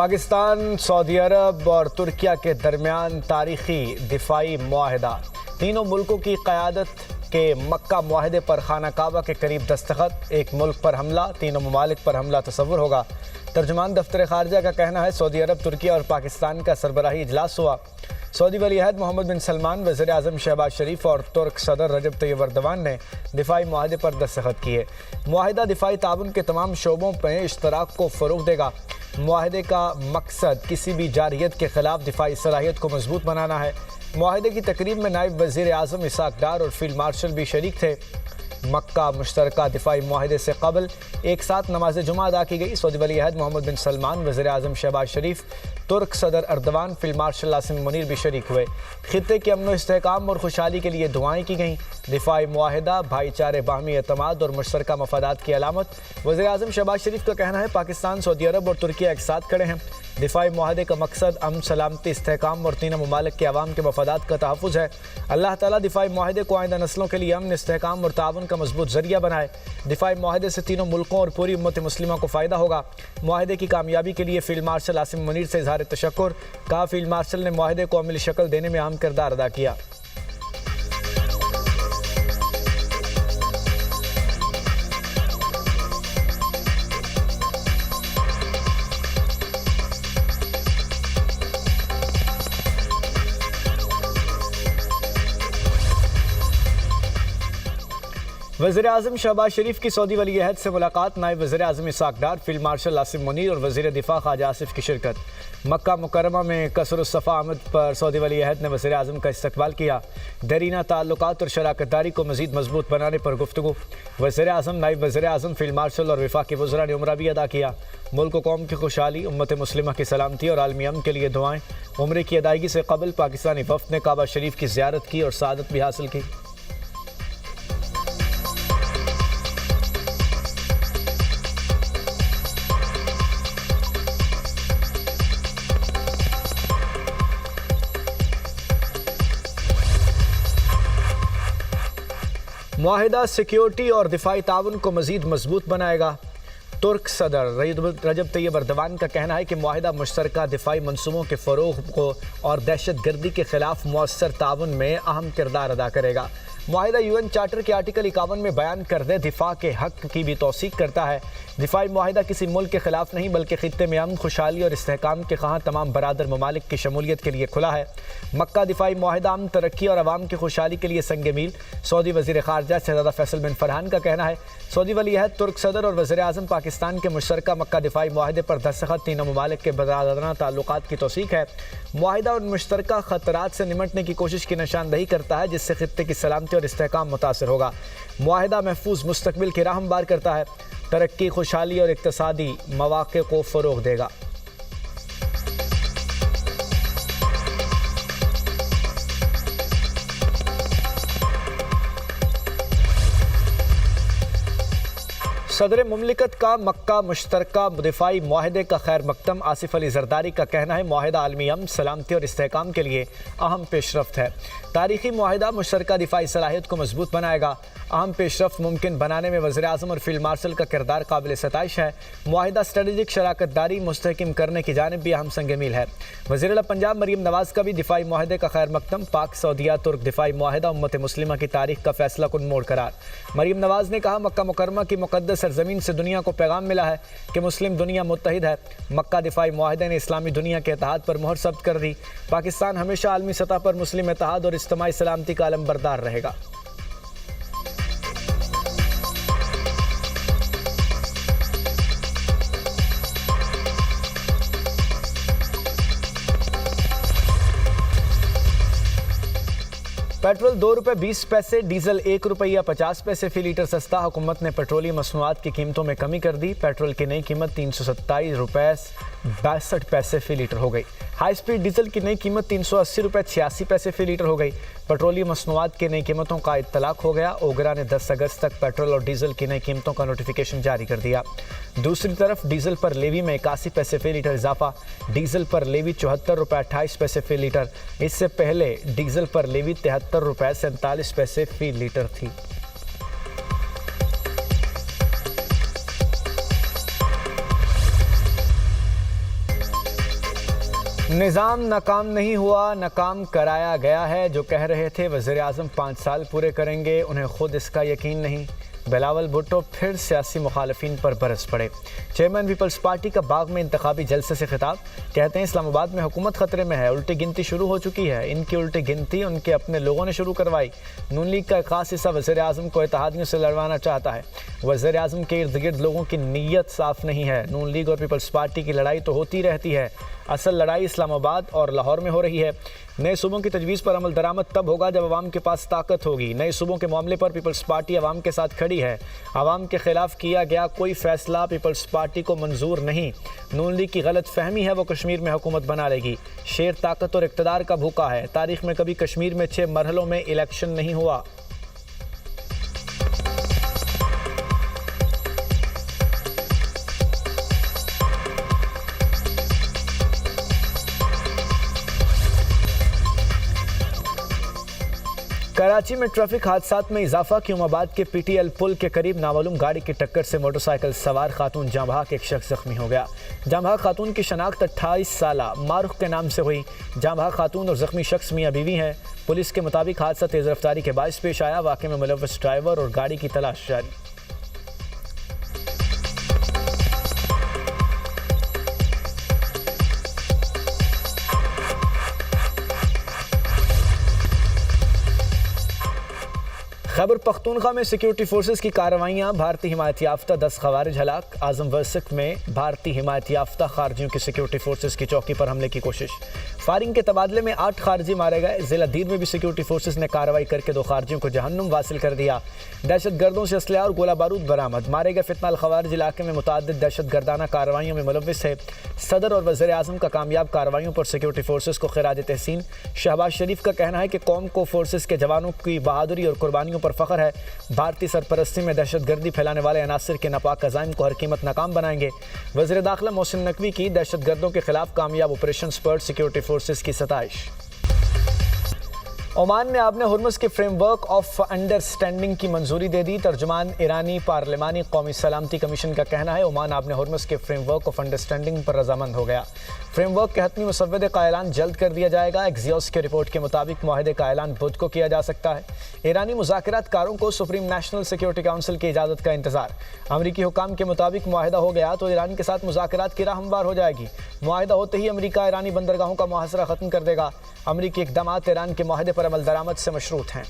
Pakistan, Saudi अरब और तुर्किया के दरमियान तारीखी दिफाई मुआहदा। तीनों मुल्कों की क़यादत के मक्का मुआहदे पर खाना काबा के करीब दस्तखत। एक मुल्क पर हमला, तीनों ममालिक पर हमला तस्वुर होगा। तर्जुमान दफ्तर खारजा का कहना है सऊदी अरब, तुर्किया और पाकिस्तान का सरबराही इजलास हुआ। सऊदी वली-अहद मोहम्मद बिन सलमान, वज़ीर आज़म शहबाज शरीफ और तुर्क सदर रजब तैयब एर्दोगान ने दिफाई मुआहदे पर दस्तखत किए। मुआहदा दिफाई ताउन के तमाम शोबों में इश्तराक को फ़रोग़ देगा। मुआहदे का मकसद किसी भी जारहियत के खिलाफ दिफाई सलाहियत को मजबूत बनाना है। मुआहदे की तकरीब में नायब वज़ीर आज़म इसाक डार और फील्ड मार्शल भी शरीक थे। मक्का मुश्तरका दिफाई मुआहदे से कबल एक साथ नमाज जुमा अदा की गई। सऊदी वली-अहद मोहम्मद बिन सलमान, वज़ीर आज़म शहबाज शरीफ, तुर्क सदर Erdogan, field marshal Asim Munir भी शरीक हुए। खित्ते के अमन व इस्तेहकाम और खुशहाली के लिए दुआएं की गईं। दिफाई मुआहदा भाईचारे, बाहमी एतमाद और मुश्तरका मफादात की अलामत। वज़ीर आज़म शहबाज शरीफ का कहना है पाकिस्तान, सऊदी अरब और तुर्किया एक साथ खड़े हैं। दिफाई मुआहदे का मकसद अमन, सलामती, इस्तेहकाम और तीनों ममालिक के अवाम के मफादात का तहफ़्फ़ुज़ है। अल्लाह ताला दिफाई मुआहदे को आइंदा नस्लों के लिए अमन, इस्तेहकाम और ताउन का मजबूत ज़रिया बनाए। दिफाई मुआहदे से तीनों मुल्कों और पूरी उम्मत मुस्लिमा को फ़ायदा होगा। मुआहदे की कामयाबी के लिए फील्ड मार्शल आसिम मुनीर से इज़हार तशक्कुर। कहा, फील्ड मार्शल ने मुआहदे को अमली शक्ल देने में अहम किरदार अदा किया। वज़ीर आज़म शहबाज शरीफ की सऊदी वली-अहद से मुलाकात। नायब वज़ीर आज़म इसाक डार, फील्ड मार्शल आसिम मुनीर और वज़ीर दिफा ख्वाजा आसिफ की शिरकत। मक्का मुकर्रमा में कसर-उस-सफ़ा आमद पर सऊदी वली-अहद ने वज़ीर आज़म का इस्तकबाल किया। देरीना ताल्लुकात और शराकतदारी को मज़ीद मजबूत बनाने पर गुफ्तगू। वज़ीर आज़म, नायब वज़ीर आज़म, फील्ड मार्शल और वफाकी वज़रा ने उम्रा भी अदा किया। मुल्क व कौम की खुशहाली, उम्मत मुस्लिमा की सलामती और आलमी अमन के लिए दुआएं। उम्रे की अदायगी से कबल पाकिस्तानी वफ़द ने काबा शरीफ की ज़ियारत की और सआदत भी हासिल की। मुआहिदा सिक्योरिटी और दिफाई ताउन को मज़ीद मजबूत बनाएगा। तुर्क सदर रजब तैयब एर्दोगान का कहना है कि मुआहिदा मुश्तरका दिफाई मनसूबों के फ़रोग़ को और दहशत गर्दी के खिलाफ मौसर ताउन में अहम किरदार अदा करेगा। मुआहिदा UN चार्टर के आर्टिकल 51 में बयान करदे दिफा के हक़ की भी तौसीक़ करता है। दिफाई मुआहिदा किसी मुल्क के खिलाफ नहीं बल्कि खित्ते में अमन, खुशहाली और इस्तेहकाम के ख़्वाह तमाम बरादर ममालिक की शमूलियत के लिए खुला है। मक्का दिफाई मुआहिदा अमन, तरक्की और अवाम की खुशहाली के लिए संग मील। सऊदी वज़ीर ख़ारजा शहज़ादा फैसल बिन फरहान का कहना है सऊदी वली-अहद, तुर्क सदर और वज़ीर आज़म पाकिस्तान के मुश्तरका मक्का दिफाई मुआहिदे पर दस्तखत तीनों ममालिक के बरादराना ताल्लुकात की तौसीक़ है। मुआहिदा उन मुश्तरका ख़तरात से निमटने की कोशिश की निशानदही करता है जिससे खित्ते की सलामती और इस्तेहकाम मुतासिर होगा। मुआहिदा महफूज मुस्तकबिल की राह हमवार करता है, तरक्की, खुशहाली और इक़्तिसादी मौक़े को फ़रोग़ देगा। सदर मुमलिकत का मक्का मुश्तरका दिफाई मुआहदे का खैर मकदम। आसिफ अली जरदारी का कहना है मुआहदा आलमी अमन, सलामती और इस्तेहकाम के लिए अहम पेशरफ्त है। तारीखी मुआहदा मुश्तरका दिफाई सलाहियत को मजबूत बनाएगा। अहम पेशरफ्त मुमकिन बनाने में वज़ीर आज़म और फील्ड मार्शल का किरदार काबिल सताइश है। मुआहिदा स्ट्रेटेजिक शराकतदारी मुस्तहकम करने की जानिब भी अहम संग मील है। वज़ीर आला पंजाब मरीम नवाज़ का भी दिफाई मुआहदे का खैर मकदम। पाक सऊदिया तुर्क दिफाई मुआहदा उम्मत मुस्लिमा की तारीख का फैसला कुन मोड़ करार। मरीम नवाज़ ने कहा मक्का मुकर्रमा की मुक़द्दस सरज़मीन से दुनिया को पैगाम मिला है कि मुस्लिम दुनिया मुत्तहिद है। मक्का दिफाई मुआहदे ने इस्लामी दुनिया के इत्तेहाद पर मोहर सब्त कर दी। पाकिस्तान हमेशा आलमी सतह पर मुस्लिम इत्तेहाद और इज्तिमाई सलामती का अलमबरदार रहेगा। पेट्रोल 2 रुपये 20 पैसे, डीजल 1 रुपया 50 पैसे फी लीटर सस्ता। हुकूमत ने पेट्रोलियम मसनूआत की कीमतों में कमी कर दी। पेट्रोल की नई कीमत 327 रुपये 62 पैसे फी लीटर हो गई। हाई स्पीड डीजल की नई कीमत 380 रुपये 86 पैसे फी लीटर हो गई। पेट्रोलियम मसनूआत की नई कीमतों का इत्तलाक हो गया। ओगरा ने 10 अगस्त तक पेट्रोल और डीजल की नई कीमतों का नोटिफिकेशन जारी कर दिया। दूसरी तरफ डीजल पर लेवी में 81 पैसे फी लीटर इजाफा। डीजल पर लेवी 74 रुपये 28 पैसे फी लीटर। इससे पहले डीजल पर लेवी 73 रुपये 47 पैसे फी लीटर थी। निज़ाम नाकाम नहीं हुआ, नाकाम कराया गया है। जो कह रहे थे वज़ीर आज़म 5 साल पूरे करेंगे, उन्हें खुद इसका यकीन नहीं। बिलावल भुट्टो फिर सियासी मुखालफिन पर बरस पड़े। चेयरमैन पीपल्स पार्टी का बाग में इंतखाबी जलसे से खिताब। कहते हैं इस्लामाबाद में हुकूमत खतरे में है, उल्टी गिनती शुरू हो चुकी है। इनकी उल्टी गिनती उनके अपने लोगों ने शुरू करवाई। नून लीग का एक खास हिस्सा वज़ीर आज़म को इत्तेहादियों से लड़वाना चाहता है। वज़ीर आज़म के इर्द गिर्द लोगों की नीयत साफ नहीं है। नून लीग और पीपल्स पार्टी की लड़ाई तो होती रहती है, असल लड़ाई इस्लामाबाद और लाहौर में हो रही है। नए सूबों की तजवीज़ पर अमल दरामद तब होगा जब अवाम के पास ताकत होगी। नए सूबों के मामले पर पीपल्स पार्टी अवाम के साथ खड़ी है। अवाम के खिलाफ किया गया कोई फैसला पीपल्स पार्टी को मंजूर नहीं। नून लीग की गलत फहमी है वो कश्मीर में हुकूमत बना लेगी। शेर ताकत और इक़्तिदार का भूखा है। तारीख में कभी कश्मीर में 6 मरहलों में इलेक्शन नहीं हुआ। कराची में ट्रैफिक हादसात में इजाफा। क्यूमाबाद के पीटीएल पुल के करीब नामालूम गाड़ी की टक्कर से मोटरसाइकिल सवार खातून जांबहाक एक शख्स जख्मी हो गया। जांबहाक खातून की शनाख्त 28 साला मारूख के नाम से हुई। जांबहाक खातून और जख्मी शख्स मियां बीवी हैं। पुलिस के मुताबिक हादसा तेज रफ्तारी के बायस पेश आया। वाक़े में मुलव्वस ड्राइवर और गाड़ी की तलाश जारी। खैबर पख्तूनख्वा में सिक्योरिटी फोर्सेस की कार्रवाइयाँ। भारतीय हिमायत याफ्ता 10 खवारिज हलाक। आजम वर्सिक में भारतीय हिमायत याफ्ता खारजियों की सिक्योरिटी फोर्सेस की चौकी पर हमले की कोशिश। फायरिंग के तबादले में 8 खारजी मारे गए। जिला दीर में भी सिक्योरिटी फोर्सेस ने कार्रवाई करके 2 खारजियों को जहन्नुम वासिल कर दिया। दहशत गर्दों से असलहा और गोला बारूद बरामद। मारे गए फितनाल खवारिज इलाके में मुतअद्दिद दहशत गर्दाना कार्रवाइयों में मुलव्विस है। सदर और वज़ीर आज़म का कामयाब कार्रवाइयों पर सिक्योरिटी फोर्सेस को खिराज तहसीन। शहबाज शरीफ का कहना है कि कौम को फोर्सेस के जवानों की बहादुरी और कुर्बानियों पर फ़ख्र है। भारतीय सरपरस्ती में दहशत गर्दी फैलाने वाले अनासिर के नापाक अज़ाइम को हर कीमत नाकाम बनाएंगे। वज़ीर दाखिला मोहसिन नकवी की दहशत गर्दों के खिलाफ कामयाब ऑपरेशन पर सिक्योरिटी फोर्सेस की सताइश। ओमान ने आपने हुर्मुज़ के फ्रेमवर्क ऑफ अंडरस्टैंडिंग की मंजूरी दे दी। तर्जुमान ईरानी पार्लिमानी कौमी सलामती कमीशन का कहना है ओमान आपने हुर्मुज़ के फ्रेमवर्क ऑफ अंडरस्टैंडिंग पर रजामंद हो गया। फ्रेमवर्क के हतमी मुसव्वदे का ऐलान जल्द कर दिया जाएगा। एक्सियोस की रिपोर्ट के मुताबिक मुआहदे का ऐलान बुध को किया जा सकता है। ईरानी मुज़ाकरातकारों को सुप्रीम नेशनल सिक्योरिटी काउंसिल की इजाज़त का इंतजार। अमरीकी हुकाम के मुताबिक मुआहदा हो गया तो ईरान के साथ मुज़ाकरात की राह हमवार हो जाएगी। मुआहदा होते ही अमरीका ईरानी बंदरगाहों का मुहासरा ख़त्म कर देगा। अमरीकी इक़दामात ईरान के मुआहदे पर अमल दरामद से मशरूत हैं।